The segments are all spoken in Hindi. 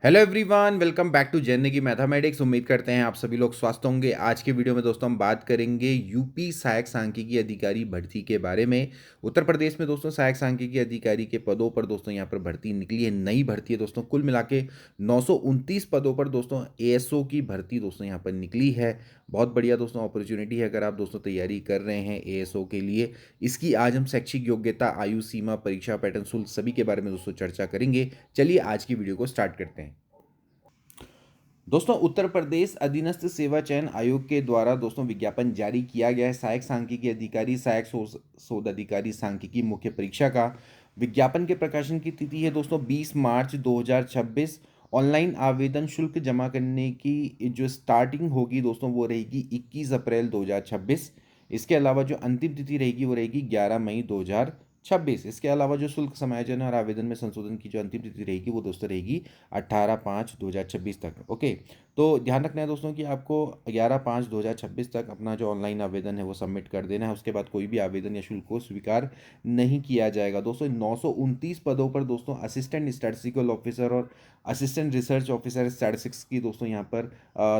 Hello everyone, welcome back to journey की मैथमेटिक्स। उम्मीद करते हैं आप सभी लोग स्वस्थ होंगे। आज के वीडियो में दोस्तों हम बात करेंगे यूपी सहायक सांख्यिकी अधिकारी भर्ती के बारे में। उत्तर प्रदेश में दोस्तों सहायक सांख्यिकी अधिकारी के पदों पर दोस्तों यहाँ पर भर्ती निकली है, नई भर्ती है दोस्तों। कुल मिला के 929 पदों पर दोस्तों एएसओ की भर्ती दोस्तों यहाँ पर निकली है। बहुत बढ़िया दोस्तों अपॉर्चुनिटी है अगर आप दोस्तों तैयारी कर रहे हैं एएसओ के लिए। इसकी आज हम शैक्षिक योग्यता, आयु सीमा, परीक्षा पैटर्न, शुल्क सभी के बारे में दोस्तों चर्चा करेंगे। चलिए आज की वीडियो को स्टार्ट करते हैं। दोस्तों उत्तर प्रदेश अधीनस्थ सेवा चयन आयोग के द्वारा दोस्तों विज्ञापन जारी किया गया है। सहायक सांख्यिकी अधिकारी, सहायक शोध अधिकारी सांख्यिकी मुख्य परीक्षा का विज्ञापन के प्रकाशन की तिथि है दोस्तों 20 मार्च 2026। ऑनलाइन आवेदन शुल्क जमा करने की जो स्टार्टिंग होगी दोस्तों वो रहेगी 21 अप्रैल 2026। इसके अलावा जो अंतिम तिथि रहेगी वो रहेगी 11 मई 2026। इसके अलावा जो शुल्क समायोजन और आवेदन में संशोधन की जो अंतिम तिथि रहेगी वो दोस्तों रहेगी 18/5/2026 तक। ओके, तो ध्यान रखना है दोस्तों कि आपको 11/5/2026 तक अपना जो ऑनलाइन आवेदन है वो सबमिट कर देना है। उसके बाद कोई भी आवेदन या शुल्क को स्वीकार नहीं किया जाएगा। दोस्तों 929 पदों पर दोस्तों असिस्टेंट स्टैटिस्टिकल ऑफिसर और असिस्टेंट रिसर्च ऑफिसर स्टैटिस्टिक्स की दोस्तों यहाँ पर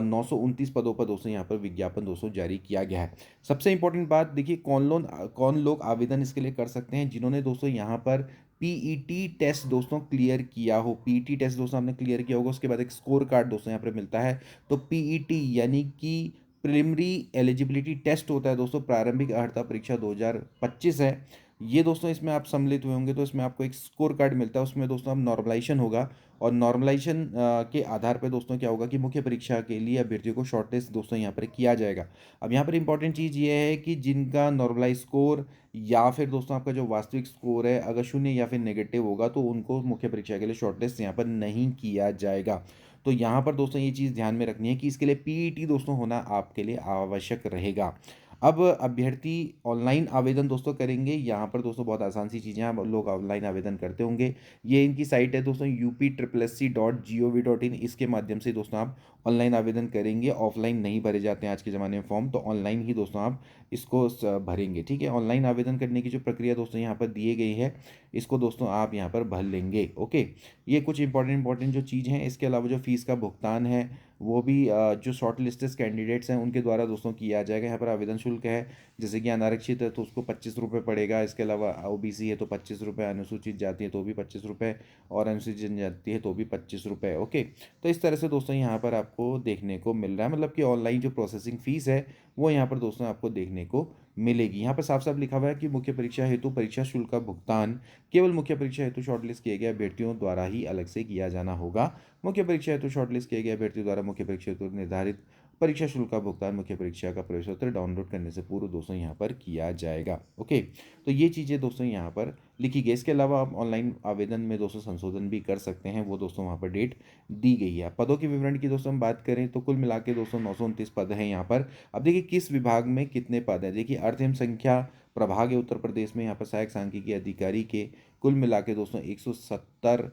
929 पदों पर दोस्तों यहाँ पर विज्ञापन दोस्तों जारी किया गया है। सबसे इंपॉर्टेंट बात देखिए, कौन लोग आवेदन इसके लिए कर सकते हैं? जिन्होंने दोस्तों यहाँ पर पीईटी टेस्ट दोस्तों क्लियर किया हो। पीईटी टेस्ट दोस्तों आपने क्लियर किया होगा, उसके बाद एक स्कोर कार्ड दोस्तों यहाँ पर मिलता है। तो पीईटी यानी कि प्रिलिमिनरी एलिजिबिलिटी टेस्ट होता है दोस्तों, प्रारंभिक अर्हता परीक्षा 2025 है ये दोस्तों। इसमें आप सम्मिलित हुए होंगे तो इसमें आपको एक स्कोर कार्ड मिलता है। उसमें दोस्तों अब नॉर्मलाइजेशन होगा और नॉर्मलाइजेशन के आधार पर दोस्तों क्या होगा कि मुख्य परीक्षा के लिए अभ्यर्थियों को शॉर्टलिस्ट दोस्तों यहाँ पर किया जाएगा। अब यहाँ पर इंपॉर्टेंट चीज़ ये है कि जिनका नॉर्मलाइज स्कोर या फिर दोस्तों आपका जो वास्तविक स्कोर है अगर शून्य या फिर नेगेटिव होगा तो उनको मुख्य परीक्षा के लिए शॉर्टलिस्ट यहाँ पर नहीं किया जाएगा। तो यहाँ पर दोस्तों ये चीज़ ध्यान में रखनी है कि इसके लिए पीईटी दोस्तों होना आपके लिए आवश्यक रहेगा। अब अभ्यर्थी ऑनलाइन आवेदन दोस्तों करेंगे। यहाँ पर दोस्तों बहुत आसान सी चीज़ें आप लोग ऑनलाइन आवेदन करते होंगे। ये इनकी साइट है दोस्तों UP.SSC.gov.in। इसके माध्यम से दोस्तों आप ऑनलाइन आवेदन करेंगे। ऑफलाइन नहीं भरे जाते हैं आज के ज़माने में फॉर्म, तो ऑनलाइन ही दोस्तों आप इसको भरेंगे। ठीक है, ऑनलाइन आवेदन करने की जो प्रक्रिया दोस्तों यहाँ पर दिए गई है इसको दोस्तों आप यहाँ पर भर लेंगे। ओके, ये कुछ इंपॉर्टेंट जो चीज़ हैं। इसके अलावा जो फीस का भुगतान है वो भी जो शॉर्ट लिस्टेड कैंडिडेट्स हैं उनके द्वारा दोस्तों किया जाएगा। यहाँ पर आवेदन शुल्क है, जैसे कि अनारक्षित है तो उसको 25 रुपये पड़ेगा। इसके अलावा ओबीसी है तो 25 रुपये, अनुसूचित जाति है तो भी 25 रुपये और अनुसूचित जनजाति है तो भी 25 रुपये। ओके, तो इस तरह से दोस्तों यहाँ पर आपको देखने को मिल रहा है, मतलब कि ऑनलाइन जो प्रोसेसिंग फ़ीस है वो यहाँ पर दोस्तों आपको देखने को मिलेगी। यहाँ पर साफ साफ लिखा हुआ है कि मुख्य परीक्षा हेतु परीक्षा शुल्क का भुगतान केवल मुख्य परीक्षा हेतु शॉर्टलिस्ट किए गए अभ्यर्थियों द्वारा ही अलग से किया जाना होगा। मुख्य परीक्षा हेतु शॉर्टलिस्ट किए गए अभ्यर्थियों द्वारा मुख्य परीक्षा हेतु निर्धारित परीक्षा शुल्क का भुगतान मुख्य परीक्षा का प्रवेशोत्तर डाउनलोड करने से पूर्व दोस्तों यहाँ पर किया जाएगा। ओके, तो ये चीज़ें दोस्तों यहाँ पर लिखी गई। इसके अलावा आप ऑनलाइन आवेदन में दोस्तों संशोधन भी कर सकते हैं, वो दोस्तों वहाँ पर डेट दी गई है। पदों के विवरण की दोस्तों हम बात करें तो कुल मिला के दोस्तों 929 पद हैं यहाँ पर। अब देखिए किस विभाग में कितने पद हैं। देखिए अर्थ एवं संख्या प्रभाग है उत्तर प्रदेश में, यहाँ पर सहायक सांख्यिकी अधिकारी के कुल मिला के दोस्तों 170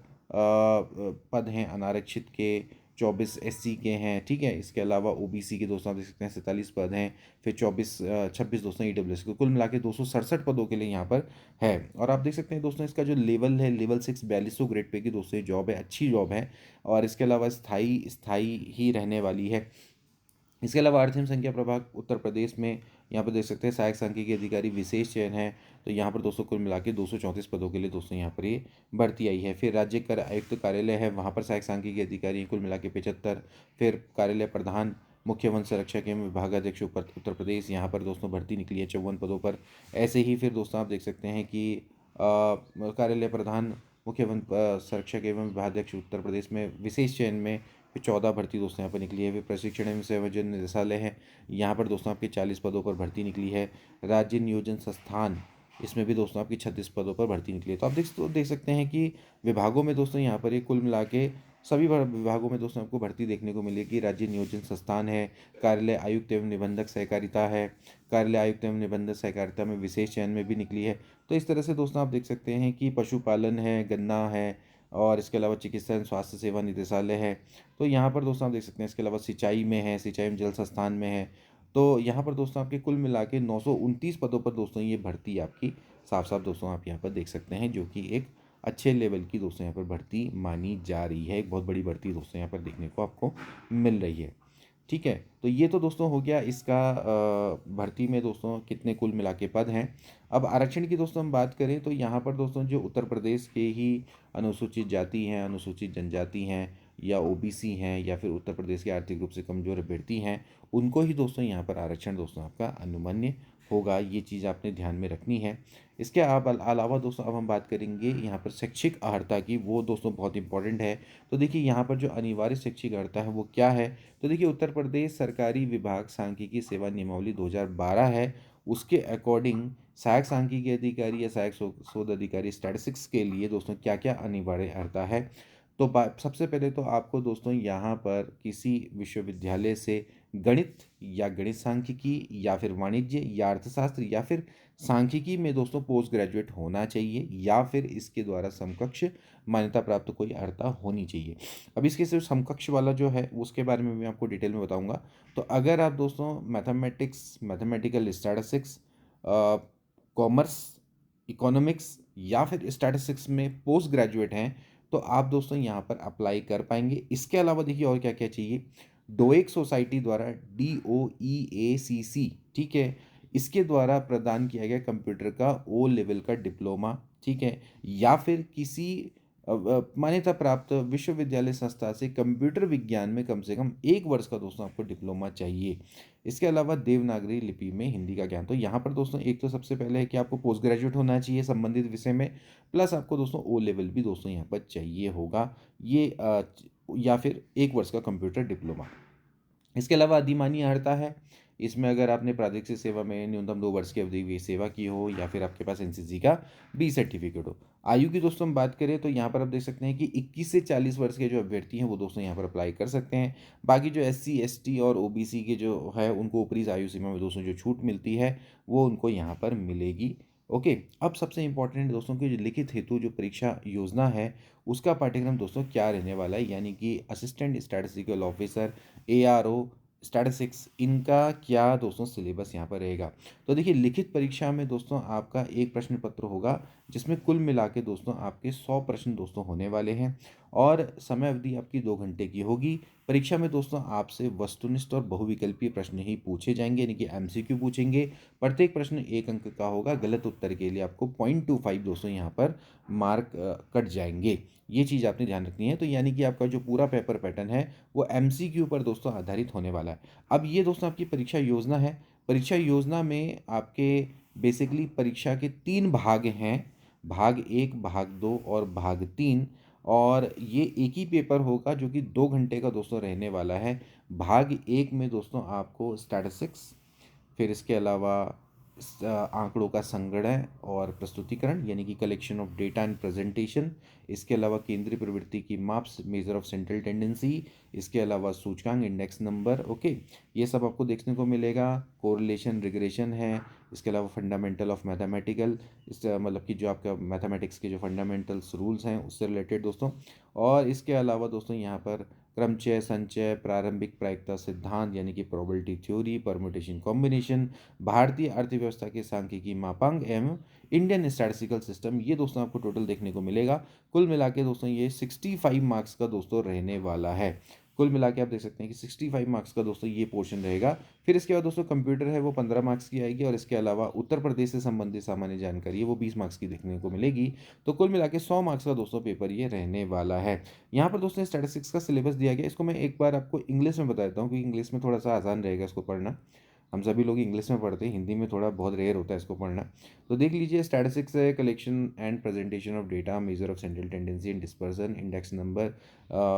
पद हैं। अनारक्षित के 24 एससी के हैं। ठीक है, इसके अलावा ओबीसी के दोस्तों आप देख सकते हैं 47 पद हैं। फिर 26 दोस्तों ईडब्ल्यूएस के, कुल मिला के 267 पदों के लिए यहाँ पर है। और आप देख सकते हैं दोस्तों इसका जो लेवल है, लेवल 6 4200 ग्रेड पे की दोस्तों ये जॉब है, अच्छी जॉब है। और इसके अलावा स्थाई ही रहने वाली है। इसके अलावा अर्थ एवं संख्या प्रभाग उत्तर प्रदेश में यहाँ पर देख सकते हैं सहायक सांख्यिकी अधिकारी विशेष चयन है। तो यहाँ पर दोस्तों कुल मिला के 234 पदों के लिए दोस्तों यहाँ पर ये भर्ती आई है। फिर राज्य कर आयुक्त कार्यालय है, वहाँ पर सहायक सांख्यिकी अधिकारी कुल मिला के 75। फिर कार्यालय प्रधान मुख्य वन संरक्षक एवं विभागाध्यक्ष उत्तर प्रदेश, यहाँ पर दोस्तों भर्ती निकली है 54 पदों पर। ऐसे ही फिर दोस्तों आप देख सकते हैं कि कार्यालय प्रधान मुख्य वन संरक्षक एवं विभागाध्यक्ष उत्तर प्रदेश में विशेष चयन में फिर 14 भर्ती दोस्तों यहाँ पर निकली है। फिर प्रशिक्षण एवं संयोजन निदेशालय है, यहाँ पर दोस्तों आपके 40 पदों पर भर्ती निकली है। राज्य नियोजन संस्थान, इसमें भी दोस्तों आपकी 36 पदों पर भर्ती निकली है। तो आप देख सकते हैं कि विभागों में दोस्तों यहाँ पर ये कुल मिला के सभी विभागों में दोस्तों आपको भर्ती देखने को मिलेगी। राज्य नियोजन संस्थान है, कार्यालय आयुक्त एवं निबंधक सहकारिता है, कार्यालय आयुक्त एवं निबंधक सहकारिता में विशेष चयन में भी निकली है। तो इस तरह से दोस्तों आप देख सकते हैं कि पशुपालन है, गन्ना है, और इसके अलावा चिकित्सा एवं स्वास्थ्य सेवा निदेशालय है। तो यहाँ पर दोस्तों आप देख सकते हैं इसके अलावा सिंचाई में है, सिंचाई एवं जल संस्थान में है। तो यहाँ पर दोस्तों आपके कुल मिला के 929 पदों पर दोस्तों ये भर्ती आपकी साफ साफ दोस्तों आप यहाँ पर देख सकते हैं, जो कि एक अच्छे लेवल की दोस्तों यहाँ पर भर्ती मानी जा रही है। एक बहुत बड़ी भर्ती दोस्तों यहाँ पर देखने को आपको मिल रही है। ठीक है, तो ये तो दोस्तों हो गया इसका भर्ती में दोस्तों कितने कुल मिला के पद हैं। अब आरक्षण की दोस्तों हम बात करें तो यहाँ पर दोस्तों जो उत्तर प्रदेश के ही अनुसूचित जाति हैं, अनुसूचित जनजाति हैं, या ओबीसी हैं, या फिर उत्तर प्रदेश के आर्थिक रूप से कमजोर अभ्यर्थी हैं, उनको ही दोस्तों यहाँ पर आरक्षण दोस्तों आपका अनुमान्य होगा। ये चीज़ आपने ध्यान में रखनी है। इसके अलावा दोस्तों अब हम बात करेंगे यहाँ पर शैक्षिक अर्हता की। वो दोस्तों बहुत इंपॉर्टेंट है। तो देखिए यहाँ पर जो अनिवार्य शैक्षिक अर्हता है वो क्या है। तो देखिए उत्तर प्रदेश सरकारी विभाग सांख्यिकी सेवा नियमावली 2012 है, उसके अकॉर्डिंग सहायक सांख्यिकी अधिकारी या सहायक शोध अधिकारी स्टैटिस्टिक्स के लिए दोस्तों क्या क्या अनिवार्य अर्हता है। तो सबसे पहले तो आपको दोस्तों यहाँ पर किसी विश्वविद्यालय से गणित या गणित सांख्यिकी या फिर वाणिज्य या अर्थशास्त्र या फिर सांख्यिकी में दोस्तों पोस्ट ग्रेजुएट होना चाहिए, या फिर इसके द्वारा समकक्ष मान्यता प्राप्त कोई अर्हता होनी चाहिए। अब इसके सिर्फ समकक्ष वाला जो है उसके बारे में मैं आपको डिटेल में बताऊंगा। तो अगर आप दोस्तों mathematics, mathematical statistics, commerce, economics या फिर स्टैटिस्टिक्स में पोस्ट ग्रेजुएट हैं तो आप दोस्तों यहाँ पर अप्लाई कर पाएंगे। इसके अलावा देखिए और क्या क्या चाहिए। डोएक सोसाइटी द्वारा DOEACC, ठीक है, इसके द्वारा प्रदान किया गया कंप्यूटर का ओ लेवल का डिप्लोमा, ठीक है, या फिर किसी मान्यता प्राप्त विश्वविद्यालय संस्था से कंप्यूटर विज्ञान में कम से कम 1 वर्ष का दोस्तों आपको डिप्लोमा चाहिए। इसके अलावा देवनागरी लिपि में हिंदी का ज्ञान। तो यहाँ पर दोस्तों एक तो सबसे पहले है कि आपको पोस्ट ग्रेजुएट होना चाहिए संबंधित विषय में, प्लस आपको दोस्तों ओ लेवल भी दोस्तों यहाँ पर चाहिए होगा, ये या फिर 1 वर्ष का कंप्यूटर डिप्लोमा। इसके अलावा अधिमानी अर्हता है। इसमें अगर आपने प्रादेशिक सेवा में न्यूनतम 2 वर्ष की अवधि हुई सेवा की हो, या फिर आपके पास एनसीसी का बी सर्टिफिकेट हो। आयु की दोस्तों हम बात करें तो यहाँ पर आप देख सकते हैं कि 21 से 40 वर्ष के जो अभ्यर्थी हैं वो दोस्तों यहाँ पर अप्लाई कर सकते हैं। बाकी जो SC ST और OBC के जो है उनको ऊपरी आयु सीमा में दोस्तों जो छूट मिलती है वो उनको यहाँ पर मिलेगी। ओके, अब सबसे इंपॉर्टेंट दोस्तों की जो लिखित हेतु जो परीक्षा योजना है उसका पाठ्यक्रम दोस्तों क्या रहने वाला है, यानी कि assistant statistical officer, ARO statistics, इनका क्या दोस्तों सिलेबस यहाँ पर रहेगा। तो देखिए लिखित परीक्षा में दोस्तों आपका एक प्रश्न पत्र होगा जिसमें कुल मिला के दोस्तों आपके 100 प्रश्न दोस्तों होने वाले हैं, और समय अवधि आपकी 2 घंटे की होगी। परीक्षा में दोस्तों आपसे वस्तुनिष्ठ और बहुविकल्पीय प्रश्न ही पूछे जाएंगे, यानी कि MCQ पूछेंगे। प्रत्येक प्रश्न 1 अंक का होगा। गलत उत्तर के लिए आपको 0.25 दोस्तों यहाँ पर मार्क कट जाएंगे। ये चीज़ आपने ध्यान रखनी है। तो यानी कि आपका जो पूरा पेपर पैटर्न है वो MCQ पर दोस्तों आधारित होने वाला है। अब ये दोस्तों आपकी परीक्षा योजना है। परीक्षा योजना में आपके बेसिकली परीक्षा के 3 भाग हैं, भाग 1, भाग 2 और भाग 3, और ये एक ही पेपर होगा जो कि 2 घंटे का दोस्तों रहने वाला है। भाग 1 में दोस्तों आपको स्टैटिस्टिक्स, फिर इसके अलावा आंकड़ों का संगणन और प्रस्तुतिकरण, यानी कि collection of data and presentation. इसके अलावा केंद्रीय प्रवृत्ति की माप्स, मेजर ऑफ सेंट्रल टेंडेंसी। इसके अलावा सूचकांक, इंडेक्स नंबर। ओके, ये सब आपको देखने को मिलेगा। कोरिलेशन, रिग्रेशन है। इसके अलावा फंडामेंटल ऑफ मैथमेटिकल, इस मतलब कि जो आपका मैथमेटिक्स के जो फंडामेंटल्स रूल्स हैं उससे रिलेटेड दोस्तों। और इसके अलावा दोस्तों यहाँ पर क्रमचय, संचय, प्रारंभिक प्रायिकता सिद्धांत यानी कि प्रोबेबिलिटी थ्योरी, परम्यूटेशन कॉम्बिनेशन, भारतीय अर्थव्यवस्था के सांख्यिकी मापांक एवं इंडियन स्टैटिस्टिकल सिस्टम, ये दोस्तों आपको टोटल देखने को मिलेगा। कुल मिला के दोस्तों ये 65 मार्क्स का दोस्तों रहने वाला है। कुल मिला के आप देख सकते हैं कि 65 मार्क्स का दोस्तों ये पोर्शन रहेगा। फिर इसके बाद दोस्तों कंप्यूटर है वो 15 मार्क्स की आएगी, और इसके अलावा उत्तर प्रदेश से संबंधित सामान्य जानकारी है वो 20 मार्क्स की देखने को मिलेगी। तो कुल मिला के 100 मार्क्स का दोस्तों पेपर ये रहने वाला है। यहाँ पर दोस्तों स्टैटिस्टिक्स का सिलेबस दिया गया, इसको मैं एक बार आपको इंग्लिश में बता देता हूँ क्योंकि इंग्लिश में थोड़ा सा आसान रहेगा इसको पढ़ना। हम सभी लोग इंग्लिश में पढ़ते हैं, हिंदी में थोड़ा बहुत रेयर होता है इसको पढ़ना। तो देख लीजिए, स्टैटिस्टिक्स है collection and presentation of data, measure of central tendency and dispersion, index number,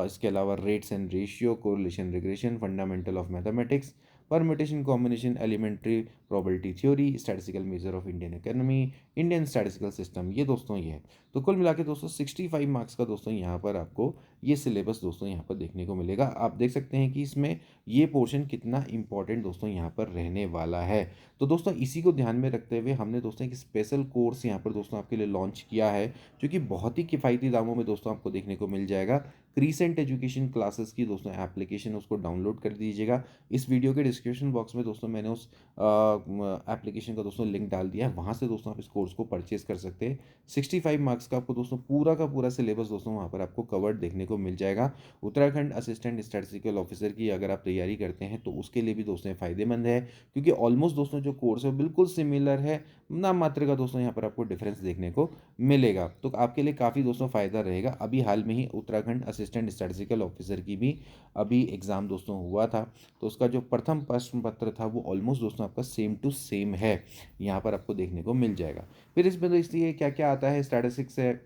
इसके अलावा rates and ratio, correlation, regression, fundamental of mathematics, permutation combination, elementary probability theory, statistical measure of Indian economy, Indian statistical system, ये दोस्तों ये है। तो कुल मिला के दोस्तों 65 मार्क्स का दोस्तों यहाँ पर आपको ये सिलेबस दोस्तों यहाँ पर देखने को मिलेगा। आप देख सकते हैं कि इसमें ये पोर्शन कितना इंपॉर्टेंट दोस्तों यहाँ पर रहने वाला है। तो दोस्तों इसी को ध्यान में रखते हुए हमने दोस्तों एक स्पेशल कोर्स यहाँ पर दोस्तों आपके लिए लॉन्च किया है, जो कि बहुत ही किफ़ायती दामों में दोस्तों आपको देखने को मिल जाएगा। क्रीसेंट एजुकेशन क्लासेस की दोस्तों एप्लीकेशन उसको डाउनलोड कर दीजिएगा। इस वीडियो के डिस्क्रिप्शन बॉक्स में दोस्तों मैंने उस एप्लीकेशन का दोस्तों लिंक डाल दिया है, वहाँ से दोस्तों आप इस कोर्स को परचेज कर सकते हैं। 65 मार्क्स का आपको दोस्तों पूरा का पूरा सिलेबस दोस्तों वहाँ पर आपको कवर्ड देखने को मिल जाएगा। उत्तराखंड असिस्टेंट स्टैटिस्टिकल ऑफिसर की अगर आप तैयारी करते हैं तो उसके लिए भी दोस्तों फ़ायदेमंद है, क्योंकि ऑलमोस्ट दोस्तों जो कोर्स है बिल्कुल सिमिलर है, नाम मात्र का दोस्तों यहाँ पर आपको डिफरेंस देखने को मिलेगा। तो आपके लिए काफ़ी दोस्तों फ़ायदा रहेगा। अभी हाल में ही उत्तराखंड असिस्टेंट स्टैटिस्टिकल ऑफिसर की भी अभी एग्ज़ाम दोस्तों हुआ था, तो उसका जो प्रथम प्रश्न पत्र था वो ऑलमोस्ट दोस्तों आपका सेम टू सेम है, यहाँ पर आपको देखने को मिल जाएगा। फिर इसमें तो इसलिए क्या क्या आता है, स्टैटिस्टिक्स है,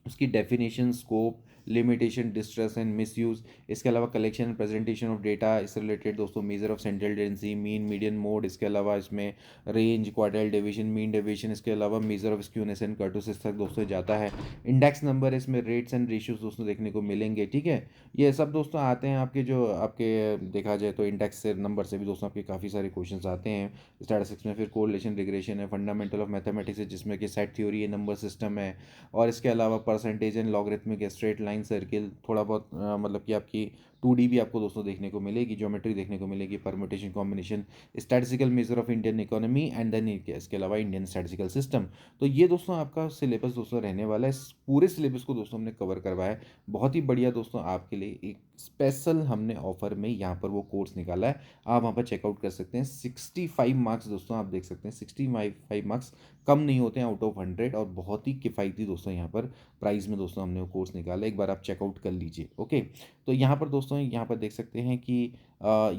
उसकी definition, scope, limitation, distress and misuse, इसके अलावा collection and presentation of data, इससे रिलेटेड दोस्तों major of central tendency, mean, median, mode, इसके अलावा इसमें range, quartile deviation, mean deviation, इसके अलावा measure of skewness and kurtosis तक दोस्तों जाता है। इंडेक्स नंबर, इसमें रेट्स एंड रेशियोज दोस्तों देखने को मिलेंगे, ठीक है। ये सब दोस्तों आते हैं आपके जो आपके देखा जाए तो इंडेक्स से नंबर से भी दोस्तों आपके काफ़ी सारे क्वेश्चन आते हैं स्टैटिस्टिक्स में। फिर कोरिलेशन, रिग्रेशन है, फंडामेंटल ऑफ मैथमेटिक्स है जिसमें कि सेट थ्योरी है, नंबर सिस्टम है, और इसके अलावा percentage and logarithmic, straight line, circle, थोड़ा बहुत मतलब कि आपकी 2D भी आपको दोस्तों देखने को मिलेगी, ज्योमेट्री देखने को मिलेगी, permutation, combination, statistical measure of Indian economy and then इसके अलावा इंडियन स्टैटिस्टिकल सिस्टम। तो ये दोस्तों आपका सिलेबस दोस्तों रहने वाला है। इस पूरे सिलेबस को दोस्तों हमने कवर करवाया है, बहुत ही बढ़िया दोस्तों आपके लिए एक स्पेशल हमने ऑफर में यहाँ पर वो कोर्स निकाला है, आप वहाँ पर चेकआउट कर सकते हैं। 65 मार्क्स दोस्तों आप देख सकते हैं, 65 मार्क्स कम नहीं होते हैं आउट ऑफ 100, और बहुत ही किफ़ायती दोस्तों यहाँ पर प्राइस में दोस्तों हमने वो कोर्स निकाला, एक बार आप चेकआउट कर लीजिए। ओके, तो यहाँ पर दोस्तों यहाँ पर देख सकते हैं कि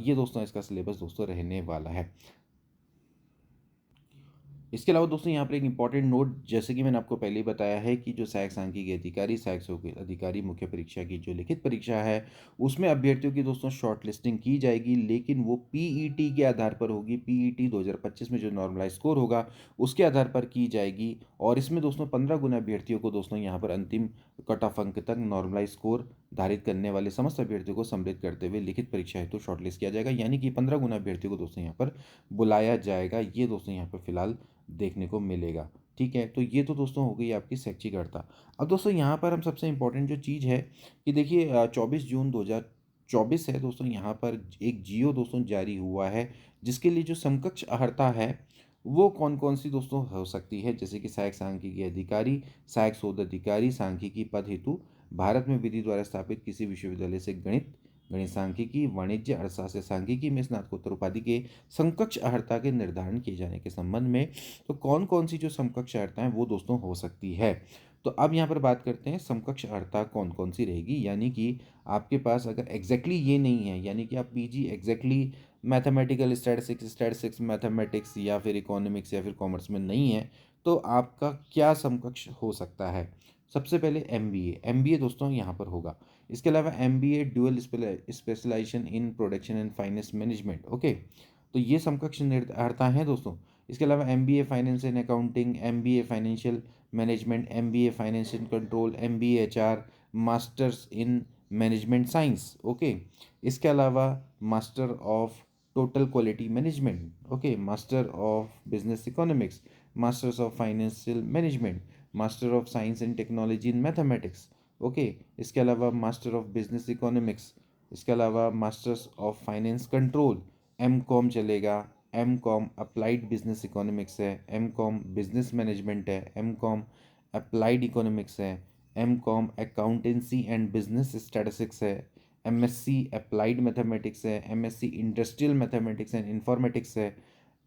ये दोस्तों इसका सिलेबस दोस्तों रहने वाला है। इसके अलावा दोस्तों यहाँ पर एक इंपॉर्टेंट नोट, जैसे कि मैंने आपको पहले ही बताया है कि जो सहायक सांख्यिकी अधिकारी, सहायक अधिकारी मुख्य परीक्षा की जो लिखित परीक्षा है उसमें अभ्यर्थियों की दोस्तों शॉर्ट लिस्टिंग की जाएगी, लेकिन वो पीईटी के आधार पर होगी। पीईटी 2025 में जो नॉर्मलाइज स्कोर होगा उसके आधार पर की जाएगी, और इसमें दोस्तों 15 गुना अभ्यर्थियों को दोस्तों यहाँ पर अंतिम कट ऑफ अंक तक नॉर्मलाइज स्कोर धारित करने वाले समस्त अभ्यर्थियों को सम्मिलित करते हुए लिखित परीक्षा हेतु शॉर्टलिस्ट किया जाएगा, यानी कि 15 गुना अभ्यर्थियों को दोस्तों यहाँ पर बुलाया जाएगा। ये दोस्तों यहाँ पर फिलहाल देखने को मिलेगा, ठीक है। तो ये तो दोस्तों हो गई आपकी शैक्षिक अर्हता। अब दोस्तों यहाँ पर हम सबसे इम्पोर्टेंट जो चीज़ है कि देखिए 24 जून 2024 है दोस्तों, यहाँ पर एक जियो दोस्तों जारी हुआ है, जिसके लिए जो समकक्ष अर्हता है वो कौन कौन सी दोस्तों हो सकती है, जैसे कि सहायक सांख्यिकी अधिकारी, सहायक शोध अधिकारी, सांख्यिकी पद हेतु भारत में विधि द्वारा स्थापित किसी विश्वविद्यालय से गणित, गणित सांख्यिकी, वाणिज्य अर्थशास्त्र सांख्यिकी में स्नातकोत्तर उपाधि के समकक्ष अर्हता के निर्धारण किए जाने के संबंध में। तो कौन कौन सी जो समकक्ष अर्हता है वो दोस्तों हो सकती है। तो अब यहाँ पर बात करते हैं समकक्ष अर्हता कौन कौन सी रहेगी, यानी कि आपके पास अगर एग्जैक्टली ये नहीं है, यानी कि आप PG exactly mathematical statistics mathematics या फिर इकोनॉमिक्स या फिर कॉमर्स में नहीं है, तो आपका क्या समकक्ष हो सकता है। सबसे पहले एमबीए दोस्तों यहाँ पर होगा। इसके अलावा MBA dual specialisation in production and finance management, okay, तो ये समकक्ष अर्हता है दोस्तों। इसके अलावा MBA finance and accounting, MBA financial management, MBA financial control, MBA HR, masters in management science, okay. इसके अलावा master of total quality management, okay, master of business economics, masters of financial management, master of science and technology in mathematics, okay. इसके अलावा मास्टर ऑफ बिजनेस इकोनॉमिक्स, इसके अलावा masters of finance control, M com चलेगा, M com applied business economics है, एम कॉम बिजनेस मैनेजमेंट है, एम कॉम अप्लाइड इकोनॉमिक्स है, M com accountancy and business statistics है, एमएससी अप्लाइड मैथमेटिक्स है, MSc industrial mathematics and informatics है,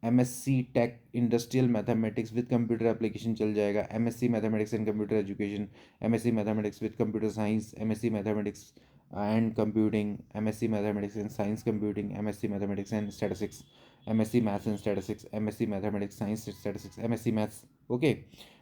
MSc tech industrial mathematics with computer application चल जाएगा, MSc mathematics and computer education, MSc mathematics with computer science, MSc mathematics and computing, MSc mathematics and science computing, MSc mathematics and statistics, MSc maths and statistics, MSc mathematics science statistics, MSc maths, okay.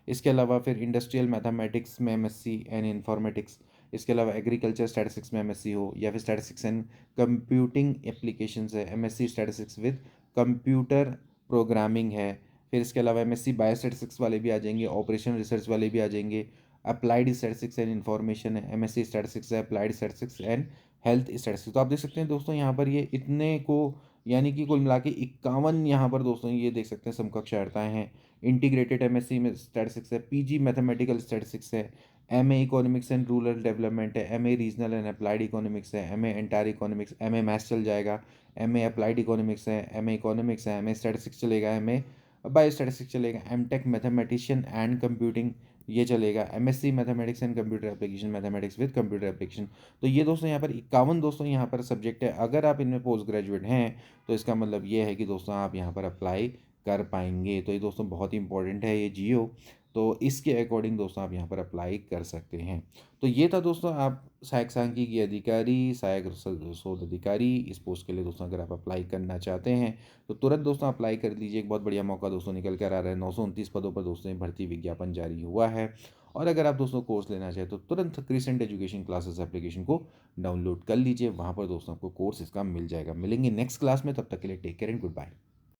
इसके अलावा फिर इंडस्ट्रियल मैथमेटिक्स में एमएससी एंड इंफॉर्मेटिक्स, इसके अलावा एग्रीकल्चर स्टैटिस्टिक्स में एमएससी हो, या फिर स्टैटिस्टिक्स एंड कंप्यूटिंग एप्लीकेशंस है, MSc statistics with computer programming है। फिर इसके अलावा एमएससी बायोस्टैटिस्टिक्स वाले भी आ जाएंगे, ऑपरेशन रिसर्च वाले भी आ जाएंगे, अप्लाइड स्टैटिस्टिक्स एंड इन्फॉर्मेशन है, एमएससी स्टैटिस्टिक्स है, applied statistics and health statistics. तो आप देख सकते हैं दोस्तों यहाँ पर ये इतने को, यानी कि कुल मिला के 51 यहाँ पर दोस्तों ये देख सकते हैं समकक्ष अर्हताएँ हैं। इंटीग्रेटेड एमएससी में स्टैटिस्टिक्स है, पीजी मैथमेटिकल स्टैटिस्टिक्स है, MA economics and rural development है, MA regional and applied economics है, MA entire economics, MA maths चल जाएगा, एमए अप्लाइड इकोनॉमिक्स है, एमए इकोनॉमिक्स है, एमए स्टैटिस्टिक्स चलेगा, एमए बायो स्टैटिस्टिक्स चलेगा, एमटेक मैथमेटिशियन एंड कंप्यूटिंग ये चलेगा, MSc mathematics and computer application, mathematics with computer application. तो ये दोस्तों यहाँ पर 51 दोस्तों यहाँ पर सब्जेक्ट है। अगर आप इनमें पोस्ट ग्रेजुएट हैं तो इसका मतलब ये है कि दोस्तों आप यहाँ पर अप्लाई कर पाएंगे। तो ये दोस्तों बहुत ही इंपॉर्टेंट है ये जियो, तो इसके अकॉर्डिंग दोस्तों आप यहाँ पर अप्लाई कर सकते हैं। तो ये था दोस्तों आप सहायक सांख्यिकी अधिकारी, सहायक शोध अधिकारी, इस पोस्ट के लिए दोस्तों अगर आप अप्लाई करना चाहते हैं तो तुरंत दोस्तों अप्लाई कर लीजिए। एक बहुत बढ़िया मौका दोस्तों निकल कर आ रहा है। 929 पदों पर दोस्तों ये भर्ती विज्ञापन जारी हुआ है। और अगर आप दोस्तों कोर्स लेना चाहें तो तुरंत क्रिसेंट एजुकेशन क्लासेस एप्लीकेशन को डाउनलोड कर लीजिए। वहाँ पर दोस्तों आपको कोर्स इसका मिल जाएगा। मिलेंगे नेक्स्ट क्लास में, तब तक के लिए take care and good bye.